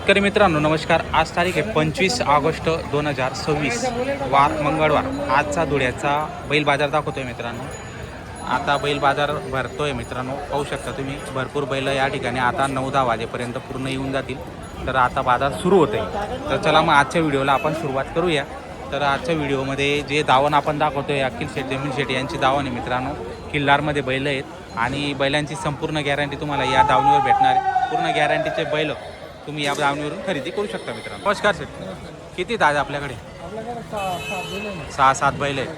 शेतकरी मित्रांनो नमस्कार। आज तारीख आहे 25 ऑगस्ट 2026 वार मंगळवार। आजचा धुळ्याचा बैल बाजार दाखवतोय मित्रांनो। आता बैल बाजार भरतोय मित्रांनो, पाहू शकता तुम्ही भरपूर बैल या ठिकाणी आता 9-10 वाजेपर्यंत पूर्ण येऊन जातील। तर आता बाजार सुरू होतोय। तर चला मग आजच्या व्हिडिओला आपण सुरुवात करूया। तर आजच्या व्हिडिओमध्ये जे दावण आपण दाखवतोय अखिल शेट जमीन शेट यांची दावण आहे मित्रांनो। किल्लारमध्ये बैल आहेत आणि बैलांची संपूर्ण गॅरंटी तुम्हाला या दावणीवर भेटणार आहे। पूर्ण गॅरंटीचे बैल तुम्ही या दावणीवरून खरेदी करू शकता मित्रांनो। नमस्कार शेठ, किती आहेत आज आपल्याकडे? 6-7 बैल आहेत।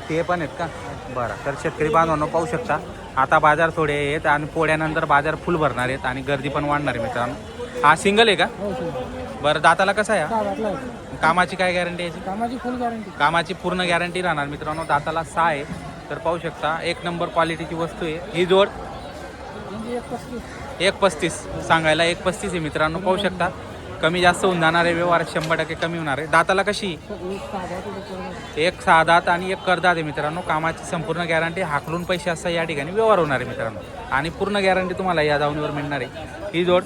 ते पण आहेत का? बरं, तर शेतकरी बांधवांनो पाहू शकता आता बाजार थोडे आहेत आणि पोळ्यानंतर बाजार फुल भरणार आहेत आणि गर्दी पण वाढणार आहे मित्रांनो। हा सिंगल आहे का? बरं, दाताला कसा आहे? कामाची काय गॅरंटी आहे? कामाची फुल गॅरंटी, कामाची पूर्ण गॅरंटी राहणार मित्रांनो। दाताला 6 आहे। तर पाहू शकता एक नंबर क्वालिटीची वस्तू आहे ही जोड। 1.35 सांगायला 1.35 आहे मित्रांनो। पाहू शकता कमी जास्त होऊन जाणार आहे, व्यवहार 100% कमी होणार आहे। दाताला कशी? एक 6 दात आणि एक करदात आहे मित्रांनो। कामाची संपूर्ण गॅरंटी, हाकलून पैसे असता या ठिकाणी व्यवहार होणार आहे मित्रांनो आणि पूर्ण गॅरंटी तुम्हाला या दावणीवर मिळणार आहे। ही जोड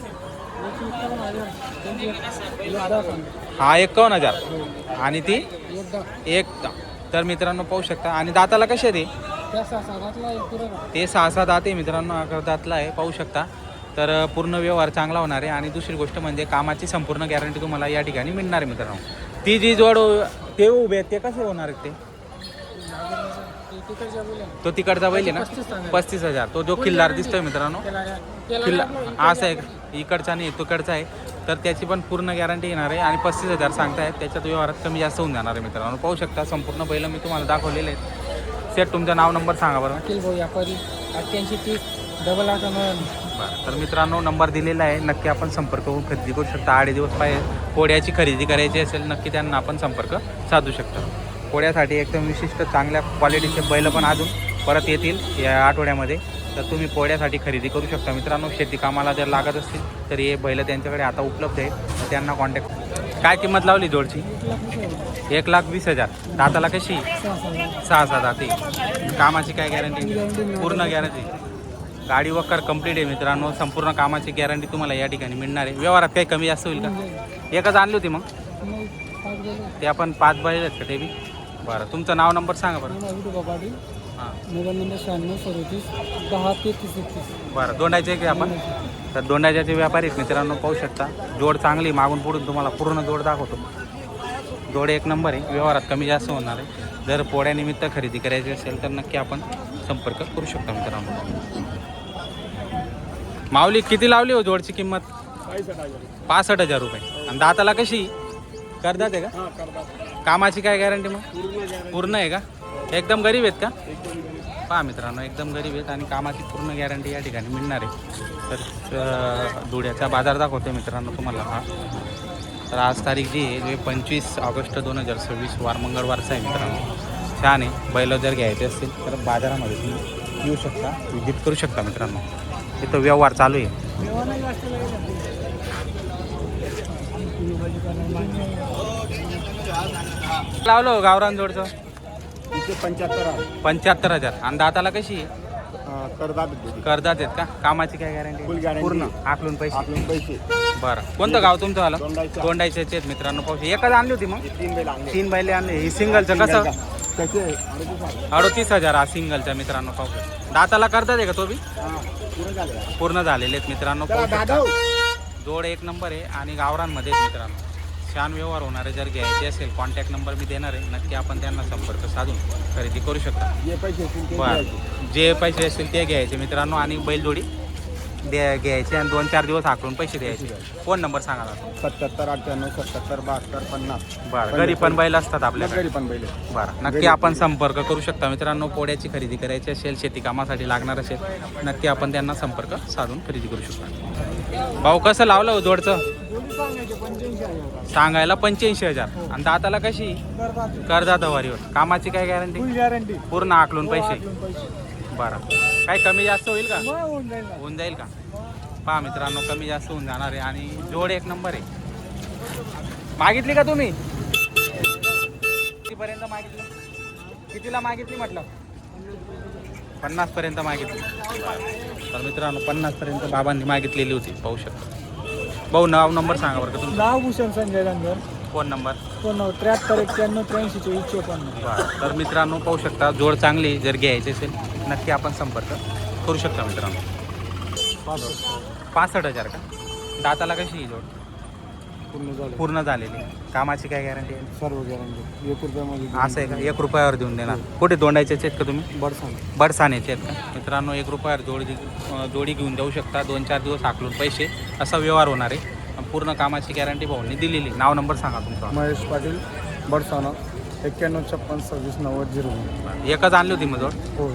हा 51,000 आणि ती एक। तर मित्रांनो पाहू शकता आणि दाताला कशी आहे ते 6-6 दात आहे मित्रांनो, करदातला आहे पाहू शकता। तर पूर्ण व्यवहार चांगला होणार आहे आणि दुसरी गोष्ट म्हणजे कामाची संपूर्ण गॅरंटी तुम्हाला या ठिकाणी मिळणार आहे मित्रांनो। ती जी जोड ते उभे आहेत ते कसे होणार आहेत? तो तिकडचा बैल आहे ना 35,000। तो जो किल्लार दिसतोय मित्रांनो, किल्ला असा आहे, इकडचा नाही तिकडचा आहे। तर त्याची पण पूर्ण गॅरंटी येणार आहे आणि 35,000 सांगतायत। त्याच्यात व्यवहारात कमी जास्त होऊन जाणार आहे मित्रांनो। पाहू शकता संपूर्ण बैल मी तुम्हाला दाखवलेले आहेत। सेट तुमचं नाव नंबर सांगा बरं। अखिल भाऊ व्यापारी 8830 बरं, तर मित्रांनो नंबर दिलेला आहे, नक्की आपण संपर्क करून खरेदी करू शकता। 8 दिवस पाहिजे पोळ्याची खरेदी करायची असेल नक्की त्यांना आपण संपर्क साधू शकता। पोळ्यासाठी एकदम विशिष्ट चांगल्या क्वालिटीचे बैल पण अजून परत येतील या आठवड्यामध्ये। तर तुम्ही पोळ्यासाठी खरेदी करू शकता मित्रांनो। शेती कामाला जर लागत असतील तर हे बैल त्यांच्याकडे आता उपलब्ध आहे, तर त्यांना कॉन्टॅक्ट। काय किंमत लावली जोडची? 1,20,000। दाताला कशी? 6-6 दाती। कामाची काय गॅरंटी? पूर्ण गॅरंटी, गाडी वक्कर कंप्लीट आहे मित्रांनो। संपूर्ण कामाची गॅरंटी तुम्हाला या ठिकाणी मिळणार आहे। व्यवहारात काही कमी जास्त होईल का? एकच आणली होती मग ते आपण 5 बैल आहेत का ते बी? बरं, तुमचं नाव नंबर सांगा बरं। हां, मोबाईल नंबर 9637 103331। बरं, दोंडायचे की आपण? तर दोंडायचे व्यापारी आहेत मित्रांनो, पाहू शकता जोड चांगली मागून पुढून तुम्हाला पूर्ण जोड दाखवतो। जोड एक नंबर आहे, व्यवहारात कमी जास्त होणार आहे। जर पोळ्यानिमित्त खरेदी करायची असेल तर नक्की आपण संपर्क करू शकता मित्रांनो। माऊली किती लावली हो जोडची किंमत? 65,000 रुपये। आणि दाताला कशी? करदात आहे का? कामाची काय गॅरंटी मग? पूर्ण आहे का? एकदम गरीब आहेत का? पहा मित्रांनो एकदम गरीब आहेत आणि कामाची पूर्ण गॅरंटी या ठिकाणी मिळणार आहे। तर धुळ्याचा बाजार दाखवतोय मित्रांनो तुम्हाला हा। तर आज तारीख जी आहे 25 ऑगस्ट 2026 वार मंगळवारचा आहे मित्रांनो। छान आहे, बैल जर घ्यायचे असतील तर बाजारामध्ये तुम्ही येऊ शकता, विजिट करू शकता मित्रांनो। इथं व्यवहार चालू आहे। लावलो गावरान जोडचं 75,000। आणि दाताला कशी? करदात आहेत का? कामाची काय गॅरंटी? पूर्ण आकलून पैसे। बरं, कोणतं गाव तुमचं आलं? दोंडायचे आहेत मित्रांनो। पाहू एकच आणली होती मग? 3 बैले आणले। ही सिंगलचं कसं? 38,000 हा सिंगलचा मित्रांनो। पाहू दाताला करतात आहे का तो बी? पूर्ण झालेले आहेत मित्रांनो। पाहू शकता जोड एक नंबर आहे आणि गावरांमध्ये मित्रांनो छान व्यवहार होणार आहे। जर घ्यायचे असेल कॉन्टॅक्ट नंबर मी देणार आहे, नक्की आपण त्यांना संपर्क साधून खरेदी करू शकता। बरं, जे पैसे असतील ते घ्यायचे मित्रांनो आणि बैलजोडी घ्यायचे आणि 2-4 दिवस हाकलून पैसे द्यायचे। फोन नंबर सांगा ना? 77 98 77 72 50। बरं, घरी पण बैल असतात आपल्याकडे? घरी पण बैल। बरं, नक्की आपण संपर्क करू शकता मित्रांनो। पोळ्याची खरेदी करायची असेल, शेती कामासाठी लागणार असेल, नक्की आपण त्यांना संपर्क साधून खरेदी करू शकता। भाऊ कसं लावलं हो जोडचं? सांगायला 85,000। आणि दाताला कशी? करदात वारीवर। कामाची काय गॅरंटी? पूर्ण आकलून पैसे। बरं, काही कमी जास्त होईल का? होऊन जाईल का? पहा मित्रांनो कमी जास्त होऊन जाणार आहे आणि जोड एक नंबर आहे। मागितली का तुम्ही? कितीपर्यंत मागितली? कितीला मागितली म्हटलं? 50 पर्यंत मागितली। तर मित्रांनो 50 पर्यंत बाबांनी मागितलेली होती, पाहू शकता। भाऊ नाव नंबर सांगा बरं का तुमचं. नाव Bhushan Sanjay Gandhar. Phone number. Phone 73 91 83 54. बरं. तर मित्रांनो पाहू शकता जोड चांगली जर घ्यायची असेल नक्की आपण संपर्क करू शकता मित्रांनो. 65,000 का. दाताला कशी ही जोड. पूर्ण झालं. पूर्ण झालेली. कामाची काय गॅरंटी आहे. सर्व गॅरंटी 1 रुपयामध्ये. असं आहे का. 1 रुपयावर देऊन देणार. कुठे दोंडायचेच आहेत का तुम्ही. बडसांग. बडसाण्याचे आहेत का मित्रांनो. 1 रुपयावर जोडी घेऊन देऊ शकता. 2-4 दिवस आकलून पैसे असा व्यवहार होणार आहे. पूर्ण कामाची गॅरंटी भाऊंनी दिलेली. नाव नंबर सांगा तुमचा. महेश पाटील बडसाना 91 56 26 90 0. एकच आणली होती मग जोड. हो.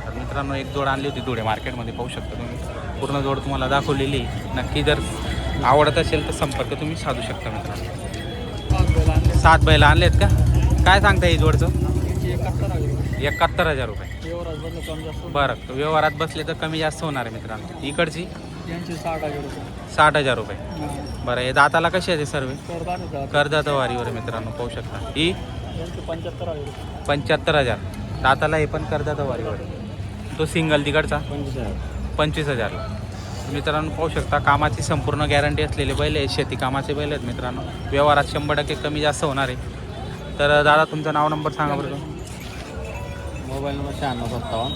तर मित्रांनो एक जोड आणली होती धुळे मार्केटमध्ये पाहू शकता तुम्ही. पूर्ण जोड तुम्हाला दाखवलेली. नक्की जर आवडत असेल तर संपर्क तुम्ही साधू शकता मित्रांनो. 7 बैल आणलेत का. काय सांगता ही जोडचं. 71,000 रुपये. बरं. व्यवहारात बसले तर कमी जास्त होणार आहे मित्रांनो. इकडची 60,000 रुपये. बरं. हे दाताला कशी आहे ते सर्व. कर्जत वारीवर मित्रांनो पाहू शकता. ही 75,000. दाताला हे पण कर्जत वारीवर. तो सिंगल तिकडचा 25,000. मित्रांनो पाहू शकता कामाची संपूर्ण गॅरंटी असलेले बैल आहे. शेती कामाचे बैल आहेत मित्रांनो. व्यवहारात 100% कमी जास्त होणार आहे. तर दादा तुमचं नाव नंबर सांगा बरं. Mobile number 9657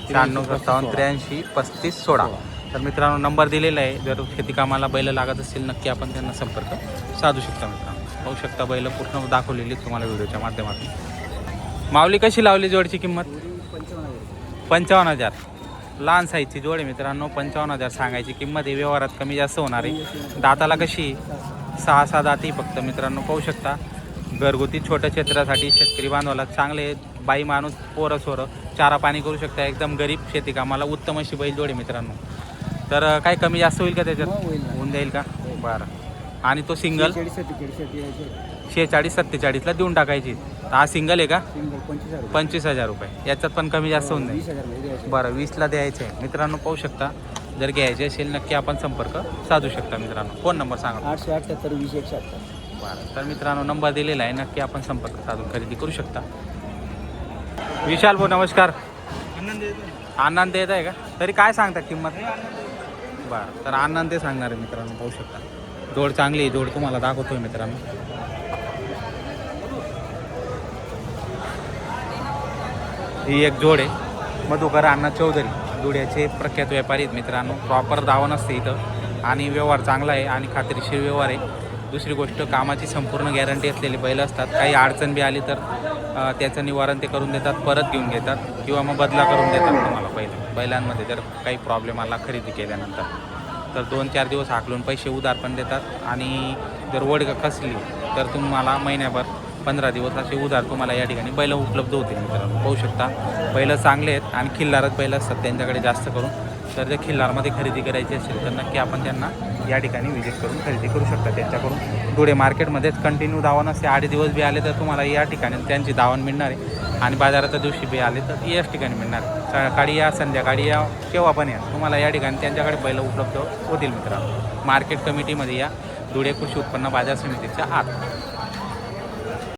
9657 83 35 16. तर मित्रांनो नंबर दिलेला आहे. जर शेती कामाला बैल लागत असतील नक्की आपण त्यांना संपर्क साधू शकता मित्रांनो. पाहू शकता बैल पूर्ण दाखवलेली तुम्हाला व्हिडिओच्या माध्यमातून. माऊली कशी लावली जोडची किंमत. 55,000. लहान साईजची जोड आहे मित्रांनो. 55,000 सांगायची किंमत आहे. व्यवहारात कमी जास्त होणार आहे. दाताला कशी 6 दाती फक्त मित्रांनो पाहू शकता. घरगुती छोट्या क्षेत्रासाठी शेतकरी बांधवाला चांगले बाई माणूस पोरं सोरं चारा पाणी करू शकता. एकदम गरीब शेती कामाला उत्तम अशी बैल जोड आहे मित्रांनो. तर काय कमी जास्त होईल का त्याच्यात. होऊन जाईल का. बरं. आणि तो सिंगल 46-47ला देऊन टाकायची. हा सिंगल आहे का. 25,000 रुपये. याच्यात पण कमी जास्त होऊन जाईल. बरं 20ला द्यायचं आहे मित्रांनो पाहू शकता. जर घ्यायचे असेल नक्की आपण संपर्क साधू शकता मित्रांनो. फोन नंबर सांगा. 878 20 178. बरं. तर मित्रांनो नंबर दिलेला आहे. नक्की आपण संपर्क साधून खरेदी करू शकता. विशाल भाऊ नमस्कार. आनंद देत आहे का. तरी काय सांगता किंमत. बरं. तर आनंद ते सांगणार आहे मित्रांनो पाहू शकता. जोड चांगली आहे. जोड तुम्हाला दाखवतोय मित्रांनो. ही एक जोड आहे. मधुकर अण्णा चौधरी धुळ्याचे प्रख्यात व्यापारी आहेत मित्रांनो. प्रॉपर दावा नसते इथं आणि व्यवहार चांगला आहे आणि खात्रीशीर व्यवहार आहे. दुसरी गोष्ट कामाची संपूर्ण गॅरंटी असलेले बैल असतात. काही अडचण बी आली तर त्याचं निवारण ते करून देतात. परत घेऊन घेतात किंवा मग बदला करून देतात तुम्हाला. बैलांमध्ये जर काही प्रॉब्लेम आला खरेदी केल्यानंतर तर 2-4 दिवस हाकलून पैसे उधार पण देतात. आणि जर वड कसली तर तुम्हाला महिन्याभर 15 दिवस असे उधार तुम्हाला या ठिकाणी बैल उपलब्ध होतील मित्रांनो. पाहू शकता बैल चांगले आहेत आणि खिल्लारच बैल असतात त्यांच्याकडे जास्त करून. तर जर खिल्लारमध्ये खरेदी करायची असेल तर नक्की आपण त्यांना या ठिकाणी व्हिजिट करून खरेदी करू शकता त्यांच्याकडून. धुळे मार्केटमध्येच कंटिन्यू दावण असते. 8 दिवस बी आले तर तुम्हाला या ठिकाणी त्यांची दावण मिळणार आहे. आणि बाजाराच्या दिवशी बी आले तर याच ठिकाणी मिळणार. सकाळी या संध्याकाळी या केव्हा पण या तुम्हाला या ठिकाणी त्यांच्याकडे बैल उपलब्ध होतील मित्रांनो. मार्केट कमिटीमध्ये या धुळे कृषी उत्पन्न बाजार समितीच्या आत.